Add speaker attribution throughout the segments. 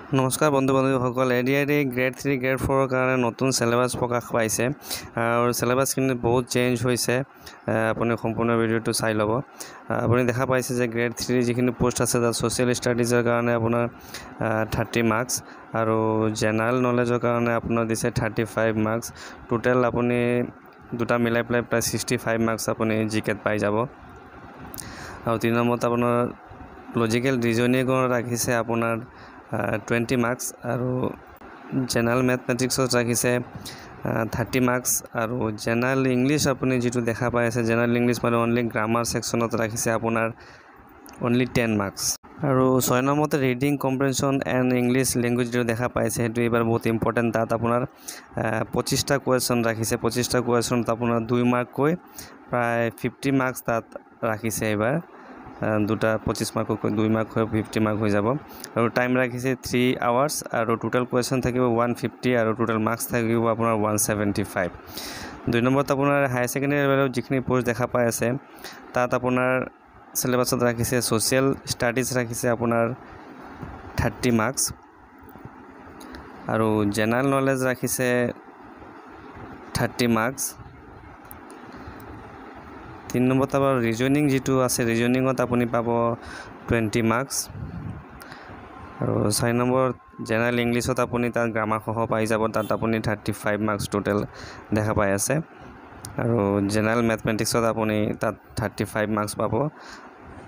Speaker 1: নমস্কাৰ বন্ধু-বান্ধৱীসকল, ADRE grade 3 grade 4 কাৰণে নতুন সিলেবাস প্ৰকাশ পাইছে আৰু সিলেবাসখিনি বহুত চেঞ্জ হৈছে। আপুনি সম্পূৰ্ণ ভিডিঅ'টো চাই ল'ব। আপুনি দেখা পাইছে যে গ্ৰেড 3 যিখিনি পোষ্ট আছে তাত সোশ্যাল ষ্টাডিজৰ কাৰণে আপোনাৰ 30 মাৰ্কছ আৰু জেনাৰেল নলেজৰ কাৰণে আপোনাৰ দিছে 35 মাৰ্কছ। টোটেল আপুনি দুটা মিলাই পেলাই প্ৰায় 65 মাৰ্কছ আপুনি জিকেত পাই যাব। আৰু 3 নম্বৰত আপোনাৰ লজিকেল ৰিজনিঙৰ ৰাখিছে আপোনাৰ 20 মাৰ্কছ আৰু জেনাৰেল মেথমেটিক্সত ৰাখিছে 30 মাৰ্কছ আৰু জেনাৰেল ইংলিছ আপুনি যেটো দেখা পাই আছে জেনাৰেল ইংলিছ মানে অনলি গ্ৰামাৰ সেকশনত ৰাখিছে আপোনাৰ অনলি 10 মাৰ্কছ। আৰু 6 নম্বৰতে ৰিডিং কম্প্ৰিহেনশন এণ্ড ইংলিছ ল্যাঙ্গুৱেজ যেটো দেখা পাইছে হেতু এবাৰ বহুত ইম্পৰ্টেন্ট। তাত আপোনাৰ 25টা কোৱেশ্চন ৰাখিছে। 25টা কোৱেশ্চনত আপোনাৰ 2 মাৰ্ক কৈ প্ৰায় 50 মাৰ্কছ তাত ৰাখিছে। এবাৰ দুটা 25 মাৰ্ককৈ 2 মাৰ্ক হৈ 50 মাৰ্ক হৈ যাব। আৰু টাইম ৰাখিছে 3 আৱাৰ্ছ আৰু টোটাল কোৱেশ্চন থাকিব 150 আৰু টোটাল মাৰ্কছ থাকিব আপোনাৰ 175। 2 নম্বৰত আপোনাৰ হায়াৰ সেকেন্ডাৰী লেভেলত যিখিনি পোষ্ট দেখা পাই আছে তাত আপোনাৰ সিলেবাসত ৰাখিছে সোশ্যাল ষ্টাডিজ ৰাখিছে আপোনাৰ 30 মাৰ্কছ আৰু জেনাৰেল নলেজ ৰাখিছে 30 মাৰ্কছ। 3 নম্বৰত আপোনাৰ ৰিজনিং যেটো আছে ৰিজনিঙত আপুনি পাব 20 মাৰ্কছ আৰু 6 নম্বৰ জেনাৰেল ইংলিছত আপুনি তাত গ্ৰামাৰ সহ পাই যাব। তাত আপুনি 35 মাৰ্কছ টোটেল দেখা পাই আছে আৰু জেনাৰেল মেথমেটিক্সত আপুনি তাত 35 মাৰ্কছ পাব।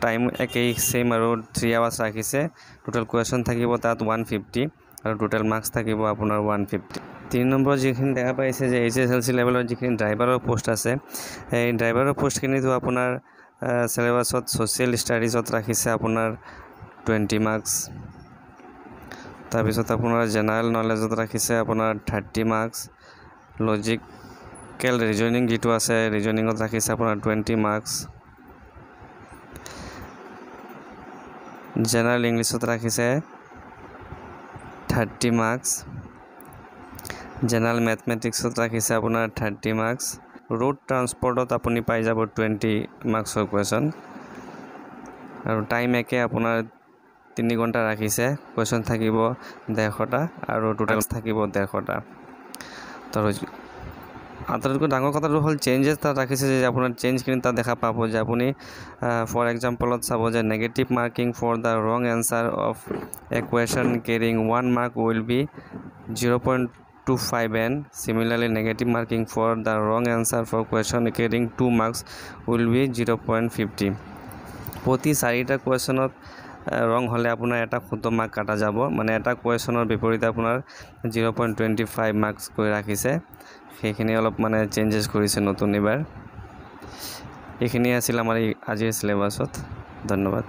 Speaker 1: টাইম একেই সেম আৰু 3 আৱাৰ্ছ ৰাখিছে। টোটেল কোৱেশ্চন থাকিব তাত 150 আৰু টোটেল মাৰ্কছ থাকিব আপোনাৰ 150। 3 নম্বৰ যিখিনি দেখা পাইছে যে এইচএসএলসি লেভেলৰ যিখিনি ড্ৰাইভাৰৰ পোষ্ট আছে এই ড্ৰাইভাৰৰ পোষ্টখিনিটো আপোনাৰ সিলেবাসত সোশ্যাল ষ্টাডিজত ৰাখিছে আপোনাৰ 20 মাৰ্কছ। তাৰপিছত আপোনাৰ জেনাৰেল নলেজত ৰাখিছে আপোনাৰ 30 মাৰ্কছ। লজিকেল ৰিজনিং যেটো আছে ৰিজনিঙত ৰাখিছে আপোনাৰ 20 মাৰ্কছ। জেনাৰেল ইংলিছত ৰাখিছে 30 মাৰ্কছ। জেনাৰেল মেথমেটিক্সত ৰাখিছে আপোনাৰ 30 মাৰ্কছ। रोड ट्रांसपोर्टत আপুনি পাই যাব 20 মাৰ্কছৰ কোৱেশ্চন আৰু টাইম একে আপোনাৰ 3 ঘণ্টা ৰাখিছে। কোৱেশ্চন থাকিব 150টা আৰু টোটাল থাকিব 150টা। তো আটাইতকৈ ডাঙৰ কথাটো হ'ল চেঞ্জেছ তাত ৰাখিছে যে আপোনাৰ চেঞ্জখিনি তাত দেখা পাব যে আপুনি ফৰ এক্সাম্পলত চাব যে নেগেটিভ মাৰ্কিং ফৰ দ্য ৰং answer of A question carrying 1 mark will be 0.25 and similarly negative marking for the wrong answer for question carrying 2 marks will be 0.50. প্রতি 4টা কোৱেশ্চনত ৰং হলে আপোনাৰ এটা শুদ্ধ মাৰ্ক কাটা যাব। মানে এটা কোৱেশ্চনৰ বিপৰীতে আপোনাৰ 0.25 মাৰ্কছ কৈ ৰাখিছে। সেইখিনি অলপ মানে চেঞ্জেছ কৰিছে নতুন এবাৰ। এইখিনি আছিল আমাৰ আজিৰ সিলেবাসত। ধন্যবাদ।